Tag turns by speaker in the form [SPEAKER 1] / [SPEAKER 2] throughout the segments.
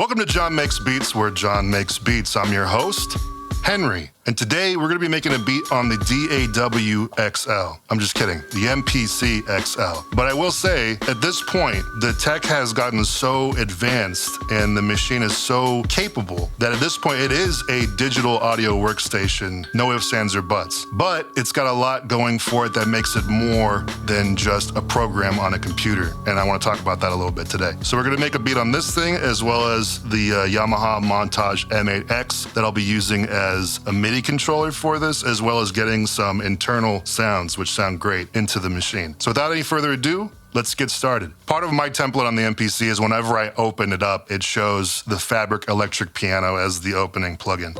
[SPEAKER 1] Welcome to John Makes Beats, where John makes beats. I'm your host, Henry. And today we're going to be making a beat on the DAW XL. I'm just kidding, the MPC XL. But I will say, at this point, the tech has gotten so advanced and the machine is so capable that at this point it is a digital audio workstation, no ifs, ands, or buts. But it's got a lot going for it that makes it more than just a program on a computer. And I want to talk about that a little bit today. So we're going to make a beat on this thing as well as the Yamaha Montage M8X that I'll be using as a MIDI controller for this, as well as getting some internal sounds, which sound great, into the machine. So without any further ado, let's get started. Part of my template on the MPC is whenever I open it up, it shows the Fabric electric piano as the opening plugin.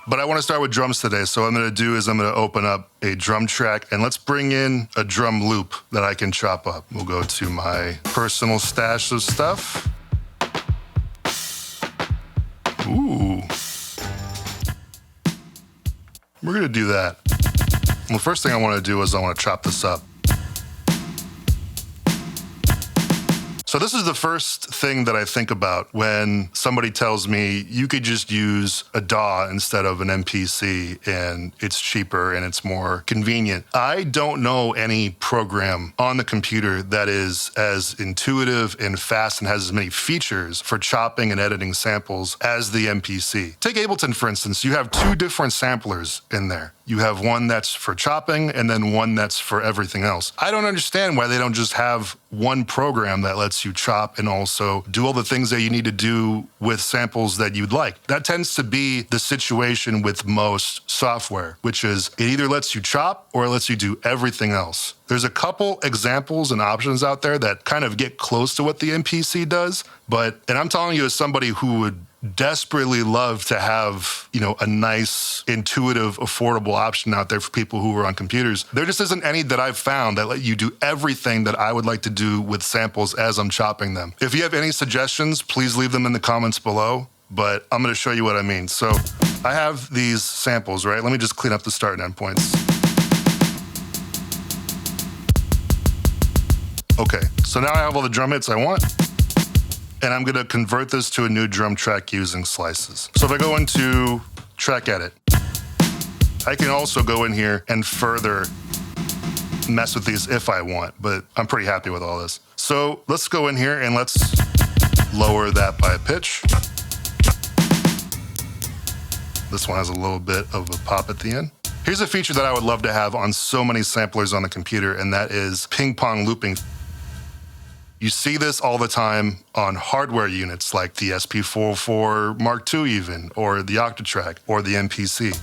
[SPEAKER 1] But I want to start with drums today, so what I'm going to do is I'm going to open up a drum track, and let's bring in a drum loop that I can chop up. We'll go to my personal stash of stuff. Ooh. We're gonna do that. Well, the first thing I wanna do is I wanna chop this up. So this is the first thing that I think about when somebody tells me you could just use a DAW instead of an MPC and it's cheaper and it's more convenient. I don't know any program on the computer that is as intuitive and fast and has as many features for chopping and editing samples as the MPC. Take Ableton, for instance. You have two different samplers in there. You have one that's for chopping and then one that's for everything else. I don't understand why they don't just have one program that lets you chop and also do all the things that you need to do with samples that you'd like. That tends to be the situation with most software, which is it either lets you chop or it lets you do everything else. There's a couple examples and options out there that kind of get close to what the MPC does, and I'm telling you as somebody who would desperately love to have, a nice, intuitive, affordable option out there for people who are on computers. There just isn't any that I've found that let you do everything that I would like to do with samples as I'm chopping them. If you have any suggestions, please leave them in the comments below, but I'm gonna show you what I mean. So I have these samples, right? Let me just clean up the start and end points. Okay, so now I have all the drum hits I want. And I'm gonna convert this to a new drum track using slices. So if I go into track edit, I can also go in here and further mess with these if I want, but I'm pretty happy with all this. So let's go in here and let's lower that by a pitch. This one has a little bit of a pop at the end. Here's a feature that I would love to have on so many samplers on the computer, and that is ping pong looping. You see this all the time on hardware units like the SP404 Mark II even, or the Octatrack, or the MPC.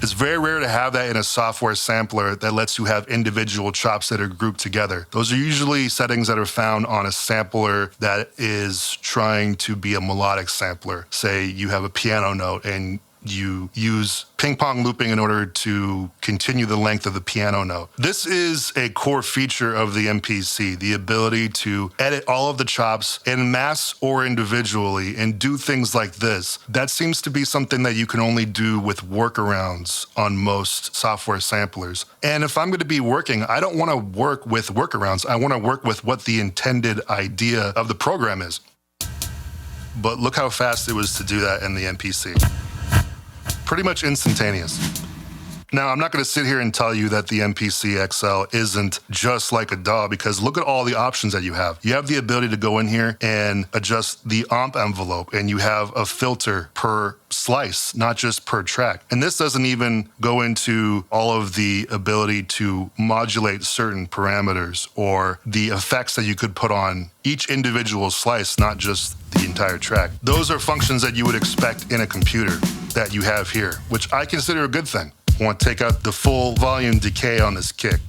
[SPEAKER 1] It's very rare to have that in a software sampler that lets you have individual chops that are grouped together. Those are usually settings that are found on a sampler that is trying to be a melodic sampler. Say you have a piano note and you use ping pong looping in order to continue the length of the piano note. This is a core feature of the MPC, the ability to edit all of the chops en masse or individually and do things like this. That seems to be something that you can only do with workarounds on most software samplers. And if I'm going to be working, I don't want to work with workarounds. I want to work with what the intended idea of the program is. But look how fast it was to do that in the MPC. Pretty much instantaneous. Now, I'm not going to sit here and tell you that the MPC XL isn't just like a DAW, because look at all the options that you have. You have the ability to go in here and adjust the amp envelope, and you have a filter per slice, not just per track. And this doesn't even go into all of the ability to modulate certain parameters or the effects that you could put on each individual slice, not just the entire track. Those are functions that you would expect in a computer that you have here, which I consider a good thing. I want to take out the full volume decay on this kick.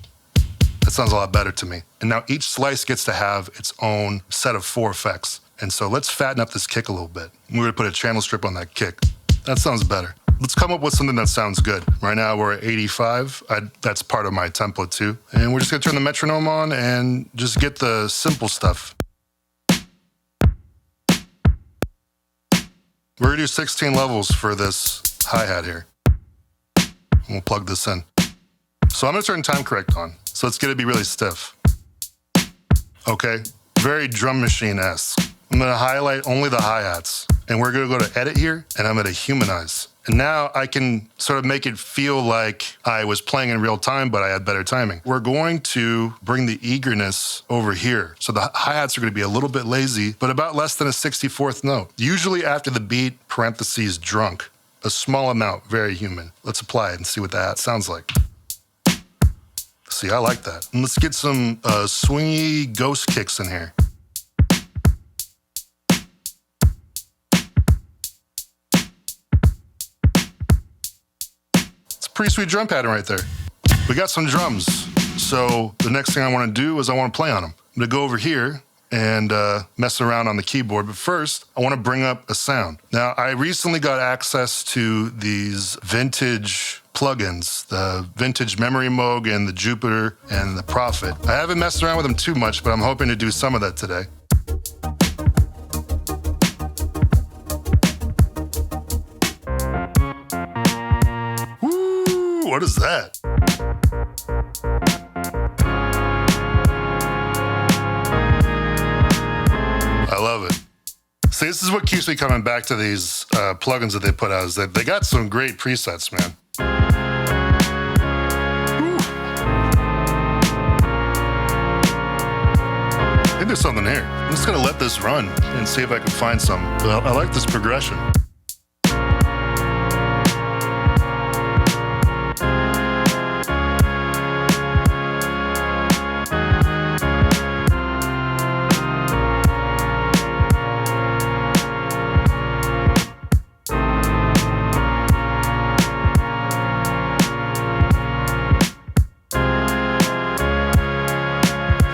[SPEAKER 1] That sounds a lot better to me. And now each slice gets to have its own set of 4 effects. And so let's fatten up this kick a little bit. We're gonna put a channel strip on that kick. That sounds better. Let's come up with something that sounds good. Right now we're at 85. That's part of my template too. And we're just gonna turn the metronome on and just get the simple stuff. We're gonna do 16 levels for this hi-hat here. We'll plug this in. So I'm gonna turn time correct on. So it's gonna be really stiff. Okay, very drum machine-esque. I'm gonna highlight only the hi-hats. And we're gonna go to edit here, and I'm gonna humanize. And now I can sort of make it feel like I was playing in real time, but I had better timing. We're going to bring the eagerness over here. So the hi-hats are gonna be a little bit lazy, but about less than a 64th note. Usually after the beat, parentheses, drunk. A small amount, very human. Let's apply it and see what that sounds like. See, I like that. And let's get some swingy ghost kicks in here. Pretty sweet drum pattern right there. We got some drums. So the next thing I want to do is I want to play on them. I'm going to go over here and mess around on the keyboard. But first, I want to bring up a sound. Now, I recently got access to these vintage plugins, the Vintage Memory Moog and the Jupiter and the Prophet. I haven't messed around with them too much, but I'm hoping to do some of that today. What is that? I love it. See, this is what keeps me coming back to these plugins that they put out, is that they got some great presets, man. Woo. I think there's something here. I'm just gonna let this run and see if I can find some. Well, I like this progression.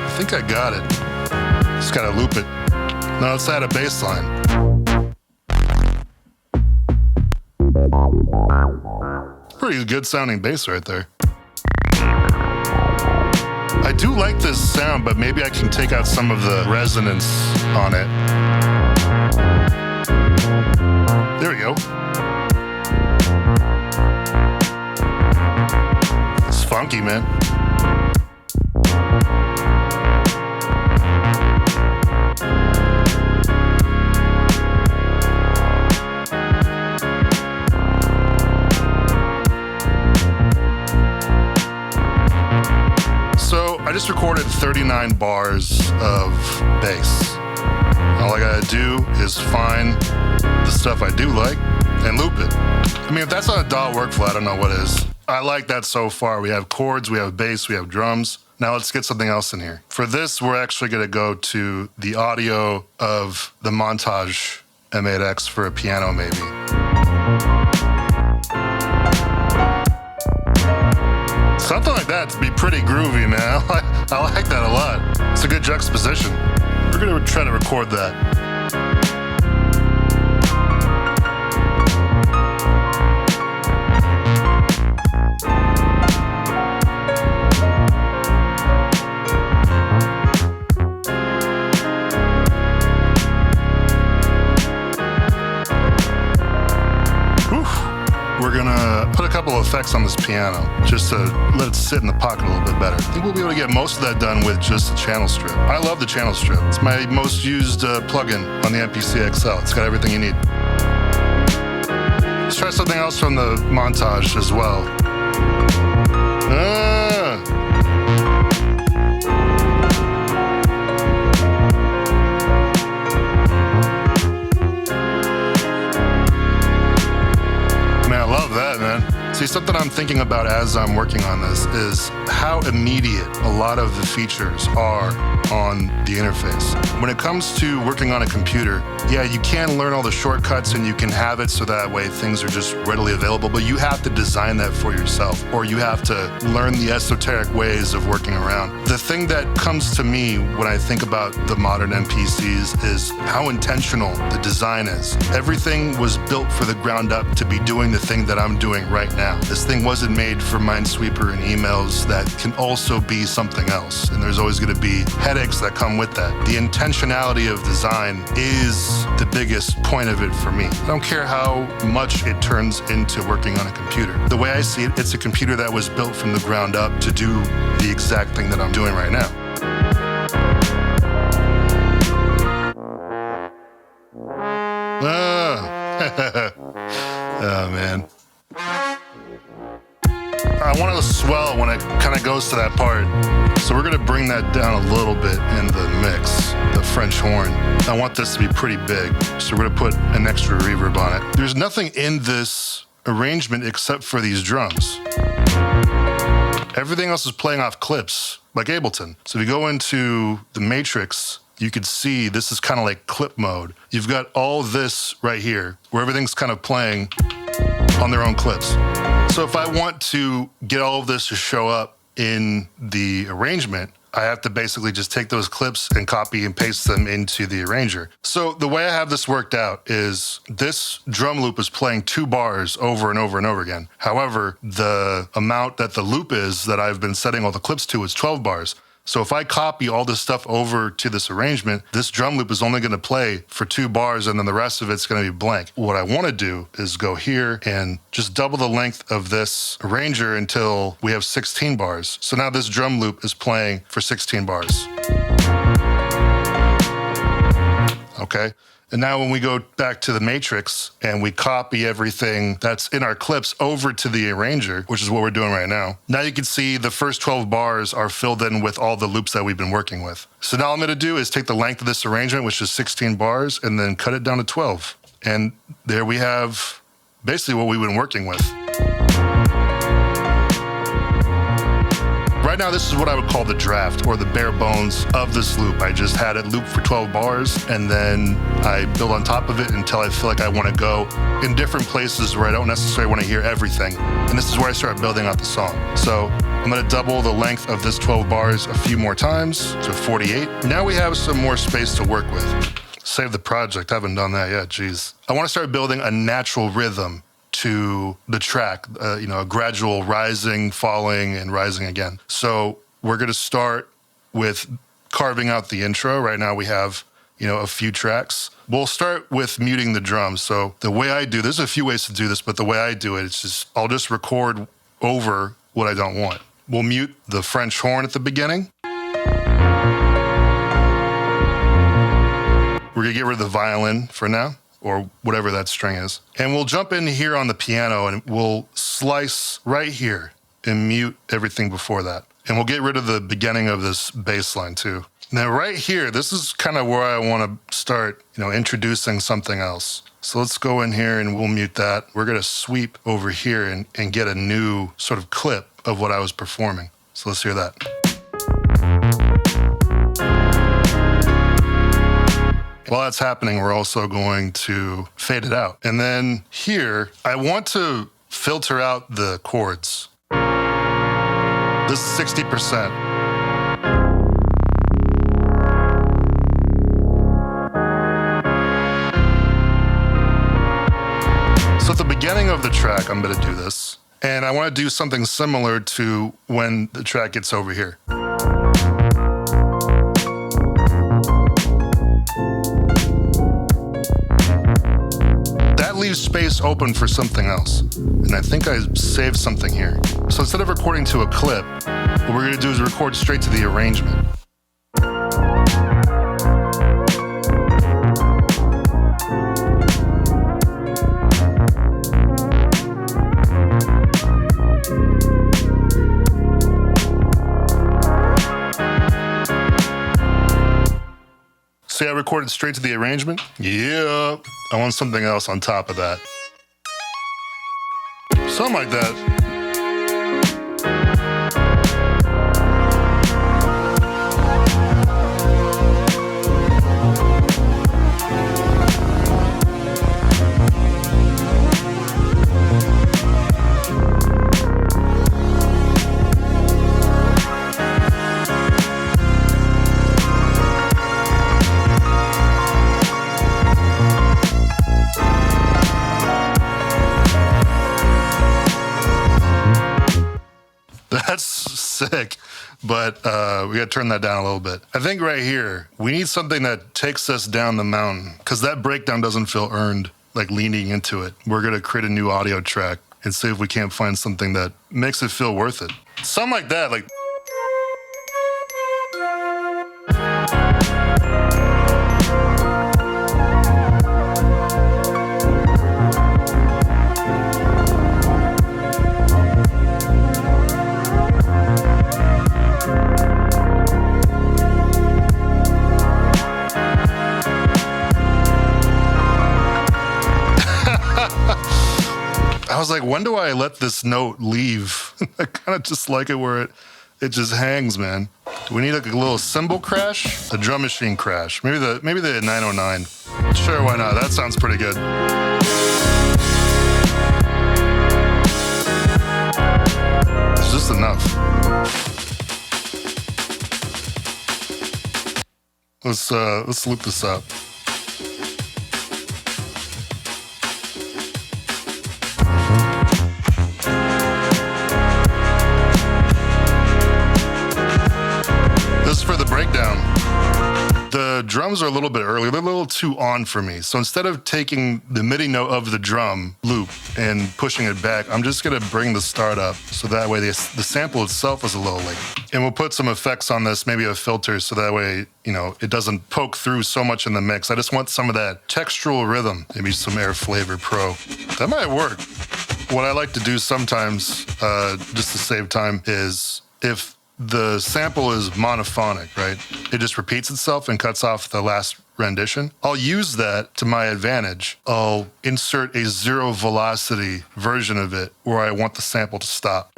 [SPEAKER 1] I think I got it. Just gotta loop it. Now let's add a bass line. Pretty good sounding bass right there. I do like this sound, but maybe I can take out some of the resonance on it. There we go. It's funky, man. I just recorded 39 bars of bass. All I gotta do is find the stuff I do like and loop it. I mean, if that's not a DAW workflow, I don't know what is. I like that so far. We have chords, we have bass, we have drums. Now let's get something else in here. For this, we're actually gonna go to the audio of the Montage M8X for a piano, maybe. Something like that to be pretty groovy, man. I like that a lot. It's a good juxtaposition. We're gonna try to record that. We're gonna put a couple effects on this piano just to let it sit in the pocket a little bit better. I think we'll be able to get most of that done with just the channel strip. I love the channel strip. It's my most used plugin on the MPC XL. It's got everything you need. Let's try something else from the Montage as well. See, something I'm thinking about as I'm working on this is how immediate a lot of the features are on the interface. When it comes to working on a computer, yeah, you can learn all the shortcuts and you can have it so that way things are just readily available, but you have to design that for yourself, or you have to learn the esoteric ways of working around. The thing that comes to me when I think about the modern MPCs is how intentional the design is. Everything was built for the ground up to be doing the thing that I'm doing right now. This thing wasn't made for Minesweeper and emails that can also be something else. And there's always going to be headaches that come with that. The intentionality of design is the biggest point of it for me. I don't care how much it turns into working on a computer. The way I see it, it's a computer that was built from the ground up to do the exact thing that I'm doing right now. Ah. Oh, man. I want it to swell when it kind of goes to that part. So we're gonna bring that down a little bit in the mix, the French horn. I want this to be pretty big, so we're gonna put an extra reverb on it. There's nothing in this arrangement except for these drums. Everything else is playing off clips, like Ableton. So if you go into the matrix, you could see this is kind of like clip mode. You've got all this right here, where everything's kind of playing on their own clips. So if I want to get all of this to show up in the arrangement, I have to basically just take those clips and copy and paste them into the arranger. So the way I have this worked out is this drum loop is playing 2 bars over and over and over again. However, the amount that the loop is that I've been setting all the clips to is 12 bars. So if I copy all this stuff over to this arrangement, this drum loop is only gonna play for 2 bars and then the rest of it's gonna be blank. What I wanna do is go here and just double the length of this arranger until we have 16 bars. So now this drum loop is playing for 16 bars. Okay? And now when we go back to the matrix and we copy everything that's in our clips over to the arranger, which is what we're doing right now, now you can see the first 12 bars are filled in with all the loops that we've been working with. So now all I'm gonna do is take the length of this arrangement, which is 16 bars, and then cut it down to 12. And there we have basically what we've been working with. Right now, this is what I would call the draft or the bare bones of this loop. I just had it loop for 12 bars and then I build on top of it until I feel like I want to go in different places where I don't necessarily want to hear everything. And this is where I start building out the song. So I'm going to double the length of this 12 bars a few more times to 48. Now we have some more space to work with. Save the project. I haven't done that yet. Geez. I want to start building a natural rhythm to the track, a gradual rising, falling, and rising again. So we're gonna start with carving out the intro. Right now we have, a few tracks. We'll start with muting the drums. So the way I do, there's a few ways to do this, but the way I do it, I'll just record over what I don't want. We'll mute the French horn at the beginning. We're gonna get rid of the violin for now, or whatever that string is. And we'll jump in here on the piano and we'll slice right here and mute everything before that. And we'll get rid of the beginning of this bass line too. Now right here, this is kind of where I want to start, introducing something else. So let's go in here and we'll mute that. We're gonna sweep over here and get a new sort of clip of what I was performing. So let's hear that. While that's happening, we're also going to fade it out. And then here, I want to filter out the chords. This is 60%. So at the beginning of the track, I'm gonna do this. And I wanna do something similar to when the track gets over here. Leave space open for something else. And I think I saved something here. So instead of recording to a clip, what we're gonna do is record straight to the arrangement. See, I recorded straight to the arrangement? Yeah. I want something else on top of that. Something like that. That's sick, but we gotta turn that down a little bit. I think right here, we need something that takes us down the mountain, because that breakdown doesn't feel earned, like leaning into it. We're gonna create a new audio track and see if we can't find something that makes it feel worth it. Something like that, like. was like, when do I let this note leave? I kind of just like it where it just hangs, man. Do we need like a little cymbal crash? A drum machine crash. Maybe the 909. Sure, why not? That sounds pretty good. It's just enough. Let's loop this up. This is for the breakdown. The drums are a little bit early. They're a little too on for me. So instead of taking the MIDI note of the drum loop and pushing it back, I'm just gonna bring the start up so that way the sample itself is a little late. And we'll put some effects on this, maybe a filter, so that way, you know, it doesn't poke through so much in the mix. I just want some of that textural rhythm, maybe some Air Flavor Pro. That might work. What I like to do sometimes, just to save time, is if the sample is monophonic, right? It just repeats itself and cuts off the last rendition. I'll use that to my advantage. I'll insert a zero velocity version of it where I want the sample to stop.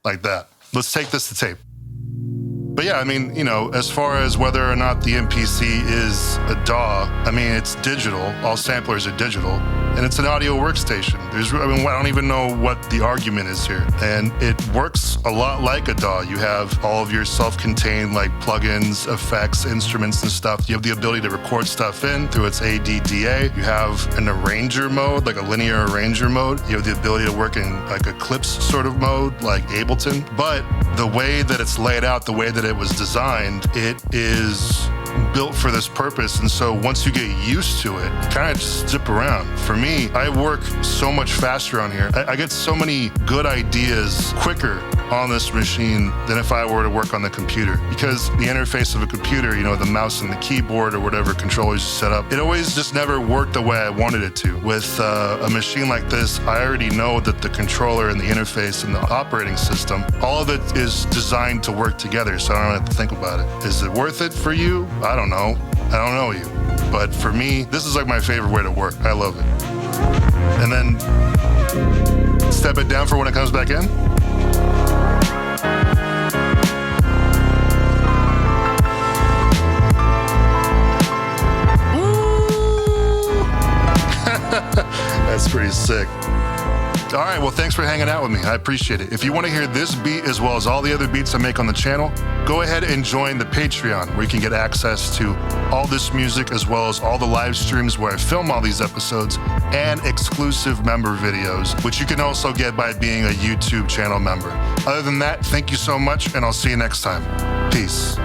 [SPEAKER 1] Like that. Let's take this to tape. But yeah, I mean, you know, as far as whether or not the MPC is a DAW, I mean, it's digital. All samplers are digital. And it's an audio workstation. I don't even know what the argument is here. And it works a lot like a DAW. You have all of your self-contained like plugins, effects, instruments and stuff. You have the ability to record stuff in through its ADDA. You have an arranger mode, like a linear arranger mode. You have the ability to work in like a clips sort of mode, like Ableton. But the way that it's laid out, the way that it was designed, it is built for this purpose. And so once you get used to it, you kind of just zip around. For me, I work so much faster on here. I get so many good ideas quicker on this machine than if I were to work on the computer. Because the interface of a computer, you know, the mouse and the keyboard or whatever controllers you set up, it always just never worked the way I wanted it to. With a machine like this, I already know that the controller and the interface and the operating system, all of it is designed to work together, so I don't have to think about it. Is it worth it for you? I don't know. I don't know you. But for me, this is like my favorite way to work. I love it. And then step it down for when it comes back in. Woo! That's pretty sick. All right, well, thanks for hanging out with me. I appreciate it. If you want to hear this beat as well as all the other beats I make on the channel, go ahead and join the Patreon, where you can get access to all this music as well as all the live streams where I film all these episodes and exclusive member videos, which you can also get by being a YouTube channel member. Other than that, thank you so much, and I'll see you next time. Peace.